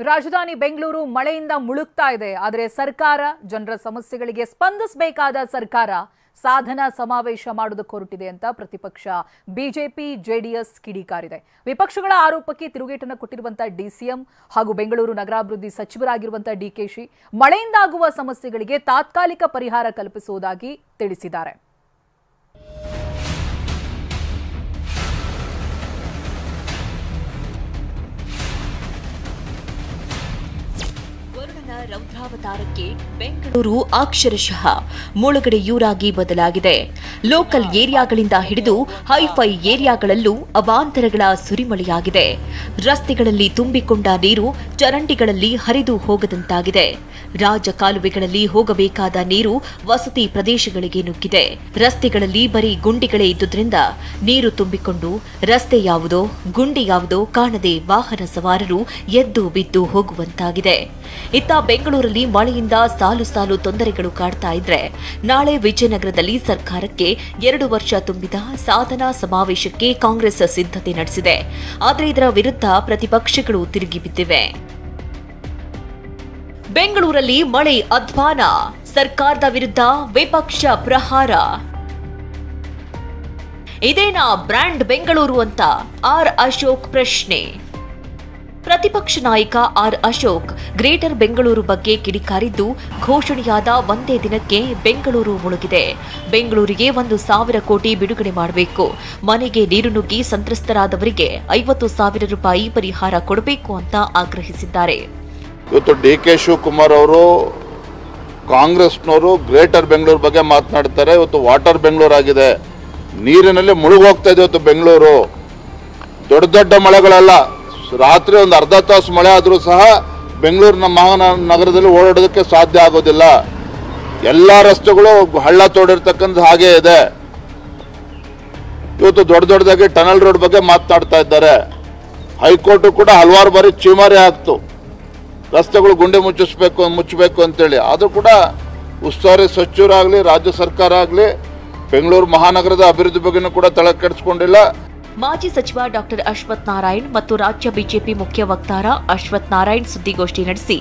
ರಾಜಧಾನಿ ಬೆಂಗಳೂರು ಮಳೆಯಿಂದ ಮುಳುಗ್ತಾ ಇದೆ. ಆದರೆ ಸರ್ಕಾರ ಜನರ ಸಮಸ್ಯೆಗಳಿಗೆ ಸ್ಪಂದಿಸಬೇಕಾದ ಸರ್ಕಾರ ಸಾಧನಾ ಸಮಾವೇಶ ಮಾಡೋದಕ್ಕೆ ಹೊರಟಿದೆ ಅಂತ ಪ್ರತಿಪಕ್ಷ ಬಿಜೆಪಿ ಜೆಡಿಎಸ್ ಕಿಡಿಕಾರಿದೆ. ವಿಪಕ್ಷಗಳ ಆರೋಪಕ್ಕೆ ತಿರುಗೇಟನ್ನು ಕೊಟ್ಟಿರುವಂತಹ ಡಿಸಿಎಂ ಹಾಗೂ ಬೆಂಗಳೂರು ನಗರಾಭಿವೃದ್ಧಿ ಸಚಿವರಾಗಿರುವಂತಹ ಡಿಕೆಶಿ ಮಳೆಯಿಂದಾಗುವ ಸಮಸ್ಯೆಗಳಿಗೆ ತಾತ್ಕಾಲಿಕ ಪರಿಹಾರ ಕಲ್ಪಿಸುವುದಾಗಿ ತಿಳಿಸಿದ್ದಾರೆ. ರೌದ್ರಾವತಾರಕ್ಕೆ ಬೆಂಗಳೂರು ಅಕ್ಷರಶಃ ಮುಳುಗಡೆಯೂರಾಗಿ ಬದಲಾಗಿದೆ. ಲೋಕಲ್ ಏರಿಯಾಗಳಿಂದ ಹಿಡಿದು ಹೈಫೈ ಏರಿಯಾಗಳಲ್ಲೂ ಅವಾಂತರಗಳ ಸುರಿಮಳೆಯಾಗಿದೆ. ರಸ್ತೆಗಳಲ್ಲಿ ತುಂಬಿಕೊಂಡ ನೀರು ಚರಂಡಿಗಳಲ್ಲಿ ಹರಿದು ಹೋಗದಂತಾಗಿದೆ. ರಾಜಕಾಲುವೆಗಳಲ್ಲಿ ಹೋಗಬೇಕಾದ ನೀರು ವಸತಿ ಪ್ರದೇಶಗಳಿಗೆ ನುಗ್ಗಿದೆ. ರಸ್ತೆಗಳಲ್ಲಿ ಬರೀ ಗುಂಡಿಗಳೇ ಇದ್ದುದರಿಂದ ನೀರು ತುಂಬಿಕೊಂಡು ರಸ್ತೆ ಯಾವುದೋ ಗುಂಡಿ ಯಾವುದೋ ಕಾಣದೆ ವಾಹನ ಸವಾರರು ಎದ್ದು ಬಿದ್ದು ಹೋಗುವಂತಾಗಿದೆ. ಇತ್ತ ಬೆಂಗಳೂರಲ್ಲಿ ಮಳೆಯಿಂದ ಸಾಲು ಸಾಲು ತೊಂದರೆಗಳು ಕಾಡ್ತಾ ಇದ್ರೆ ನಾಳೆ ವಿಜಯನಗರದಲ್ಲಿ ಸರ್ಕಾರಕ್ಕೆ 2 ವರ್ಷ ತುಂಬಿದ ಸಾಧನಾ ಸಮಾವೇಶಕ್ಕೆ ಕಾಂಗ್ರೆಸ್ ಸಿದ್ಧತೆ ನಡೆಸಿದೆ. ಆದರೆ ಇದರ ವಿರುದ್ಧ ಪ್ರತಿಪಕ್ಷಗಳು ತಿರುಗಿ ಬಿದ್ದಿವೆ. ಬೆಂಗಳೂರಲ್ಲಿ ಮಳೆ ಅಧ್ವಾನ, ಸರ್ಕಾರದ ವಿರುದ್ಧ ವಿಪಕ್ಷ ಪ್ರಹಾರ. ಇದೇನಾ ಬ್ರ್ಯಾಂಡ್ ಬೆಂಗಳೂರು ಅಂತ ಆರ್ ಅಶೋಕ್ ಪ್ರಶ್ನೆ. ಪ್ರತಿಪಕ್ಷ ನಾಯಕ ಆರ್ ಅಶೋಕ್ ಗ್ರೇಟರ್ ಬೆಂಗಳೂರು ಬಗ್ಗೆ ಕಿಡಿಕಾರಿದ್ದು, ಘೋಷಣೆಯಾದ ಒಂದೇ ದಿನಕ್ಕೆ ಬೆಂಗಳೂರು ಮುಳುಗಿದೆ. ಬೆಂಗಳೂರಿಗೆ 1,000 ಕೋಟಿ ಬಿಡುಗಡೆ ಮಾಡಬೇಕು. ಮನೆಗೆ ನೀರು ನುಗ್ಗಿ ಸಂತ್ರಸ್ತರಾದವರಿಗೆ 50,000 ರೂಪಾಯಿ ಪರಿಹಾರ ಕೊಡಬೇಕು ಅಂತ ಆಗ್ರಹಿಸಿದ್ದಾರೆ. ಇವತ್ತು ಡಿಕೆ ಶಿವಕುಮಾರ್ ಅವರು ಕಾಂಗ್ರೆಸ್ನವರು ಗ್ರೇಟರ್ ಬೆಂಗಳೂರು ಬಗ್ಗೆ ಮಾತನಾಡ್ತಾರೆ. ಇವತ್ತು ವಾಟರ್ ಬೆಂಗಳೂರು ಆಗಿದೆ, ನೀರಿನಲ್ಲಿ ಮುಳುಗೋಗ್ತಾ ಇದೆ ಇವತ್ತು ಬೆಂಗಳೂರು. ದೊಡ್ಡ ದೊಡ್ಡ ಮಳೆಗಳಲ್ಲ, ರಾತ್ರಿ ಒಂದು ಅರ್ಧ ತಾಸು ಮಳೆ ಆದರೂ ಸಹ ಬೆಂಗಳೂರಿನ ಮಹಾನಗರದಲ್ಲಿ ಓಡಾಡೋದಕ್ಕೆ ಸಾಧ್ಯ ಆಗೋದಿಲ್ಲ. ಎಲ್ಲ ರಸ್ತೆಗಳು ಹಳ್ಳ ತೋಡಿರ್ತಕ್ಕಂಥ ಹಾಗೆ ಇದೆ. ಇವತ್ತು ದೊಡ್ಡ ದೊಡ್ಡದಾಗಿ ಟನಲ್ ರೋಡ್ ಬಗ್ಗೆ ಮಾತನಾಡ್ತಾ ಇದ್ದಾರೆ. ಹೈಕೋರ್ಟ್ ಕೂಡ ಹಲವಾರು ಬಾರಿ ಚೀಮಾರಿ ಆಗ್ತು, ರಸ್ತೆಗಳು ಗುಂಡಿ ಮುಚ್ಚಬೇಕು ಅಂತೇಳಿ. ಆದರೂ ಕೂಡ ಉಸ್ತುವಾರಿ ಸಚಿವರಾಗಲಿ ರಾಜ್ಯ ಸರ್ಕಾರ ಆಗಲಿ ಬೆಂಗಳೂರು ಮಹಾನಗರದ ಅಭಿವೃದ್ಧಿ ಬಗ್ಗೆನೂ ಕೂಡ ತಲೆ ಕೆಡಿಸಿಕೊಂಡಿಲ್ಲ. ಮಾಜಿ ಸಚಿವ ಡಾಕ್ಟರ್ ಅಶ್ವಥ್ ನಾರಾಯಣ್ ಮತ್ತು ರಾಜ್ಯ ಬಿಜೆಪಿ ಮುಖ್ಯ ವಕ್ತಾರ ಅಶ್ವಥ್ ನಾರಾಯಣ್ ಸುದ್ದಿಗೋಷ್ಠಿ ನಡೆಸಿ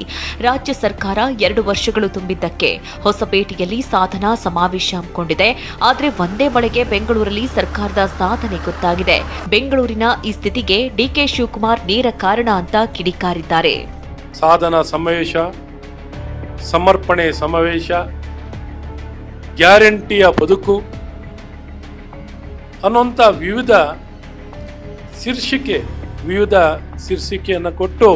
ರಾಜ್ಯ ಸರ್ಕಾರ 2 ವರ್ಷಗಳು ತುಂಬಿದ್ದಕ್ಕೆ ಹೊಸಪೇಟೆಯಲ್ಲಿ ಸಾಧನಾ ಸಮಾವೇಶ ಹಮ್ಮಿಕೊಂಡಿದೆ. ಆದರೆ ಒಂದೇ ಮಳೆಗೆ ಬೆಂಗಳೂರಲ್ಲಿ ಸರ್ಕಾರದ ಸಾಧನೆ ಗೊತ್ತಾಗಿದೆ. ಬೆಂಗಳೂರಿನ ಈ ಸ್ಥಿತಿಗೆ ಡಿಕೆ ಶಿವಕುಮಾರ್ ನೇರ ಕಾರಣ ಅಂತ ಕಿಡಿಕಾರಿದ್ದಾರೆ. ಸಾಧನಾ ಸಮಾವೇಶ, ಸಮರ್ಪಣೆ ಸಮಾವೇಶ, ಗ್ಯಾರಂಟಿಯ ಬದುಕು ಅನ್ನುವಂಥ ವಿವಿಧ ಶೀರ್ಷಿಕೆಯನ್ನು ಕೊಟ್ಟು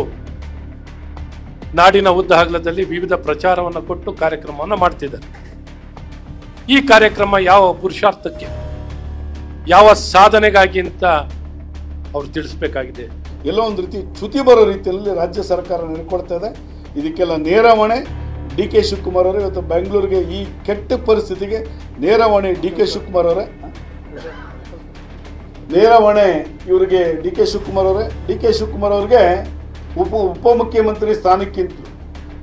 ನಾಡಿನ ಉದ್ದಹಗಲದಲ್ಲಿ ವಿವಿಧ ಪ್ರಚಾರವನ್ನು ಕೊಟ್ಟು ಕಾರ್ಯಕ್ರಮವನ್ನು ಮಾಡ್ತಿದ್ದಾರೆ. ಈ ಕಾರ್ಯಕ್ರಮ ಯಾವ ಪುರುಷಾರ್ಥಕ್ಕೆ, ಯಾವ ಸಾಧನೆಗಾಗಿ ಅಂತ ಅವ್ರು ತಿಳಿಸ್ಬೇಕಾಗಿದೆ. ಎಲ್ಲೋ ಒಂದು ರೀತಿ ಚ್ಯುತಿ ಬರೋ ರೀತಿಯಲ್ಲಿ ರಾಜ್ಯ ಸರ್ಕಾರ ನಡ್ಕೊಳ್ತಾ ಇದೆ. ಇದಕ್ಕೆಲ್ಲ ನೇರ ಹೊಣೆ ಡಿ ಕೆ ಶಿವಕುಮಾರ್ ಅವರೇ. ಇವತ್ತು ಬೆಂಗಳೂರಿಗೆ ಈ ಕೆಟ್ಟ ಪರಿಸ್ಥಿತಿಗೆ ನೇರ ಹೊಣೆ ಡಿ ಕೆ ಶಿವಕುಮಾರ್ ಅವರೇ. ನೇರ ಹೊಣೆ ಇವರಿಗೆ ಡಿ ಕೆ ಶಿವಕುಮಾರ್ ಅವರೇ. ಡಿ ಕೆ ಶಿವಕುಮಾರ್ ಅವ್ರಿಗೆ ಉಪಮುಖ್ಯಮಂತ್ರಿ ಸ್ಥಾನಕ್ಕಿಂತಲೂ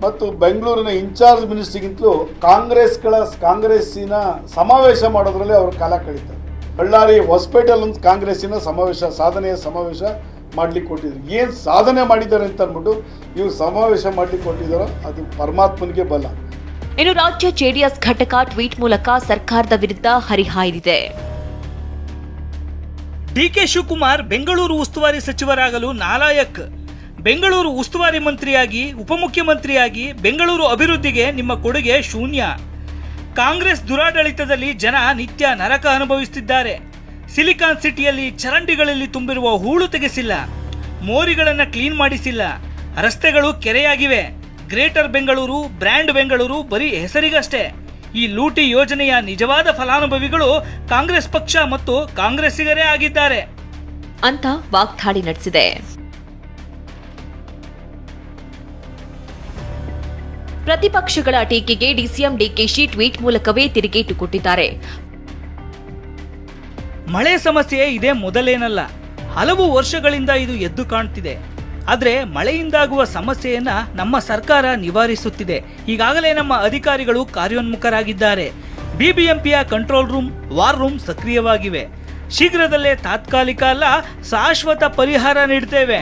ಮತ್ತು ಬೆಂಗಳೂರಿನ ಇನ್ಚಾರ್ಜ್ ಮಿನಿಸ್ಟ್ರಿಗಿಂತಲೂ ಕಾಂಗ್ರೆಸ್ಸಿನ ಸಮಾವೇಶ ಮಾಡೋದ್ರಲ್ಲಿ ಅವರು ಕಾಲ ಕಳೀತಾರೆ. ಬಳ್ಳಾರಿ ಹೊಸಪೇಟೆಯಲ್ಲಿ ಒಂದು ಕಾಂಗ್ರೆಸ್ಸಿನ ಸಮಾವೇಶ, ಸಾಧನೆಯ ಸಮಾವೇಶ ಮಾಡ್ಲಿಕ್ಕೆ ಕೊಟ್ಟಿದ್ರು. ಏನು ಸಾಧನೆ ಮಾಡಿದ್ದಾರೆ ಅಂತ ಅಂದ್ಬಿಟ್ಟು ಇವ್ರು ಸಮಾವೇಶ ಮಾಡ್ಲಿಕ್ಕೆ ಕೊಟ್ಟಿದ್ದಾರೋ ಅದು ಪರಮಾತ್ಮನಿಗೆ ಬಲ. ಇನ್ನು ರಾಜ್ಯ ಜೆಡಿಎಸ್ ಘಟಕ ಟ್ವೀಟ್ ಮೂಲಕ ಸರ್ಕಾರದ ವಿರುದ್ಧ ಹರಿಹಾಯ್ದಿದೆ. ಡಿಕೆ ಶಿವಕುಮಾರ್ ಬೆಂಗಳೂರು ಉಸ್ತುವಾರಿ ಸಚಿವರಾಗಲು ನಾಲಾಯಕ್. ಬೆಂಗಳೂರು ಉಸ್ತುವಾರಿ ಮಂತ್ರಿಯಾಗಿ, ಉಪಮುಖ್ಯಮಂತ್ರಿಯಾಗಿ ಬೆಂಗಳೂರು ಅಭಿವೃದ್ಧಿಗೆ ನಿಮ್ಮ ಕೊಡುಗೆ ಶೂನ್ಯ. ಕಾಂಗ್ರೆಸ್ ದುರಾಡಳಿತದಲ್ಲಿ ಜನ ನಿತ್ಯ ನರಕ ಅನುಭವಿಸುತ್ತಿದ್ದಾರೆ. ಸಿಲಿಕಾನ್ ಸಿಟಿಯಲ್ಲಿ ಚರಂಡಿಗಳಲ್ಲಿ ತುಂಬಿರುವ ಹೂಳು ತೆಗೆಸಿಲ್ಲ, ಮೋರಿಗಳನ್ನು ಕ್ಲೀನ್ ಮಾಡಿಸಿಲ್ಲ, ರಸ್ತೆಗಳು ಕೆರೆಯಾಗಿವೆ. ಗ್ರೇಟರ್ ಬೆಂಗಳೂರು, ಬ್ರ್ಯಾಂಡ್ ಬೆಂಗಳೂರು ಬರೀ ಹೆಸರಿಗಷ್ಟೇ. ಈ ಲೂಟಿ ಯೋಜನೆಯ ನಿಜವಾದ ಫಲಾನುಭವಿಗಳು ಕಾಂಗ್ರೆಸ್ ಪಕ್ಷ ಮತ್ತು ಕಾಂಗ್ರೆಸ್ಸಿಗರೇ ಆಗಿದ್ದಾರೆ ಅಂತ ವಾಗ್ದಾಳಿ ನಡೆಸಿದೆ. ಪ್ರತಿಪಕ್ಷಗಳ ಟೀಕೆಗೆ ಡಿಸಿಎಂ ಡಿಕೆಶಿ ಟ್ವೀಟ್ ಮೂಲಕವೇ ತಿರುಗೇಟು ಕೊಟ್ಟಿದ್ದಾರೆ. ಮಳೆ ಸಮಸ್ಯೆ ಇದೇ ಮೊದಲೇನಲ್ಲ, ಹಲವು ವರ್ಷಗಳಿಂದ ಇದು ಎದ್ದು ಕಾಣ್ತಿದೆ. ಆದರೆ ಮಳೆಯಿಂದಾಗುವ ಸಮಸ್ಯೆಯನ್ನ ನಮ್ಮ ಸರ್ಕಾರ ನಿವಾರಿಸುತ್ತಿದೆ. ಈಗಾಗಲೇ ನಮ್ಮ ಅಧಿಕಾರಿಗಳು ಕಾರ್ಯೋನ್ಮುಖರಾಗಿದ್ದಾರೆ. ಬಿಬಿಎಂಪಿಯ ಕಂಟ್ರೋಲ್ ರೂಮ್, ವಾರ್ ರೂಮ್ ಸಕ್ರಿಯವಾಗಿವೆ. ಶೀಘ್ರದಲ್ಲೇ ತಾತ್ಕಾಲಿಕ ಅಲ್ಲ, ಶಾಶ್ವತ ಪರಿಹಾರ ನೀಡುತ್ತೇವೆ.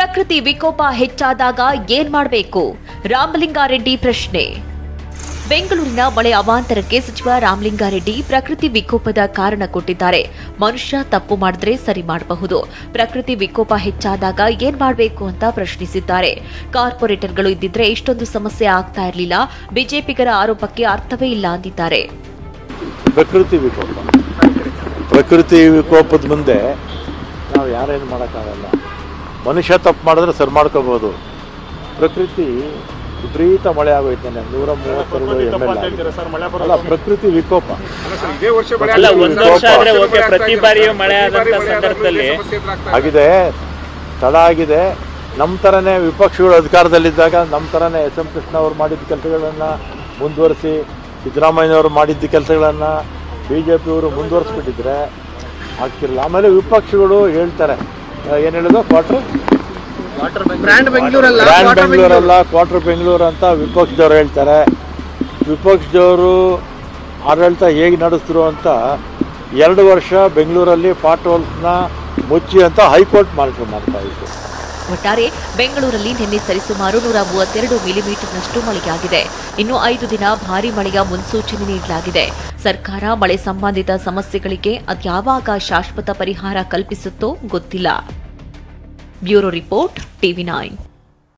ಪ್ರಕೃತಿ ವಿಕೋಪ ಹೆಚ್ಚಾದಾಗ ಏನ್ ಮಾಡಬೇಕು? ರಾಮಲಿಂಗಾರೆಡ್ಡಿ ಪ್ರಶ್ನೆ. ಬೆಂಗಳೂರಿನ ಮಳೆ ಅವಾಂತರಕ್ಕೆ ಸಚಿವ ರಾಮಲಿಂಗಾರೆಡ್ಡಿ ಪ್ರಕೃತಿ ವಿಕೋಪದ ಕಾರಣ ಕೊಟ್ಟಿದ್ದಾರೆ. ಮನುಷ್ಯ ತಪ್ಪು ಮಾಡಿದ್ರೆ ಸರಿ ಮಾಡಬಹುದು, ಪ್ರಕೃತಿ ವಿಕೋಪ ಹೆಚ್ಚಾದಾಗ ಏನ್ ಮಾಡಬೇಕು ಅಂತ ಪ್ರಶ್ನಿಸಿದ್ದಾರೆ. ಕಾರ್ಪೊರೇಟರ್ಗಳು ಇದ್ದಿದ್ರೆ ಇಷ್ಟೊಂದು ಸಮಸ್ಯೆ ಆಗ್ತಾ ಇರಲಿಲ್ಲ. ಬಿಜೆಪಿಗರ ಆರೋಪಕ್ಕೆ ಅರ್ಥವೇ ಇಲ್ಲ ಅಂದಿದ್ದಾರೆ. ಪ್ರಕೃತಿ ವಿಕೋಪದ ಮುಂದೆ ನಾವು ಯಾರೇನು ಮಾಡೋಕ್ಕಾಗಲ್ಲ. ಮನುಷ್ಯ ತಪ್ಪು ಮಾಡಿದ್ರೆ ಸರಿ ಮಾಡ್ಕೋಬಹುದು. ಪ್ರಕೃತಿ ವಿಪರೀತ ಮಳೆ ಆಗೋಯ್ತಾನೆ. 132 ml ಅಲ್ಲ, ಪ್ರಕೃತಿ ವಿಕೋಪ ಪ್ರತಿ ಬಾರಿಯೂ ಮಳೆ ಸಂದರ್ಭದಲ್ಲಿ ಆಗಿದೆ, ತಡ ಆಗಿದೆ. ನಮ್ಮ ಥರನೇ ವಿಪಕ್ಷಗಳು ಅಧಿಕಾರದಲ್ಲಿದ್ದಾಗ ನಮ್ಮ ಥರನೇ ಎಸ್ ಎಂ ಕೃಷ್ಣ ಅವರು ಮಾಡಿದ ಕೆಲಸಗಳನ್ನು ಮುಂದುವರಿಸಿ, ಸಿದ್ದರಾಮಯ್ಯನವರು ಮಾಡಿದ್ದ ಕೆಲಸಗಳನ್ನು BJP ಅವರು ಮುಂದುವರಿಸ್ಬಿಟ್ಟಿದ್ರೆ ಆಗ್ತಿರಲಿಲ್ಲ. ಆಮೇಲೆ ವಿಪಕ್ಷಗಳು ಹೇಳ್ತಾರೆ, ಏನು ಹೇಳೋದು, ಬ್ರ್ಯಾಂಡ್ ಬೆಂಗಳೂರಲ್ಲ ಕ್ವಾರ್ಟರ್ ಬೆಂಗಳೂರು ಅಂತ ವಿಪಕ್ಷದವ್ರು ಹೇಳ್ತಾರೆ. ವಿಪಕ್ಷದವರು ಆಡಳಿತ ಹೇಗೆ ನಡೆಸಿದ್ರು ಅಂತ 2 ವರ್ಷ ಬೆಂಗಳೂರಲ್ಲಿ ಪಾಟ್ ಹೋಲ್ಸ್ನ ಮುಚ್ಚಿ ಅಂತ ಹೈಕೋರ್ಟ್ ಮಾನಿಟರ್ ಮಾಡ್ತಾ ಇತ್ತು. ಒಟ್ಟಾರೆ ಬೆಂಗಳೂರಲ್ಲಿ ನಿನ್ನೆ ಸರಿಸುಮಾರು 132 ಮಿಲಿಮೀಟರ್ನಷ್ಟು ಮಳೆಯಾಗಿದೆ. ಇನ್ನು 5 ದಿನ ಭಾರೀ ಮಳೆಯ ಮುನ್ಸೂಚನೆ ನೀಡಲಾಗಿದೆ. ಸರ್ಕಾರ ಮಳೆ ಸಂಬಂಧಿತ ಸಮಸ್ಯೆಗಳಿಗೆ ಅದ್ಯಾವಾಗ ಶಾಶ್ವತ ಪರಿಹಾರ ಕಲ್ಪಿಸುತ್ತೋ ಗೊತ್ತಿಲ್ಲ. Bureau report, TV9.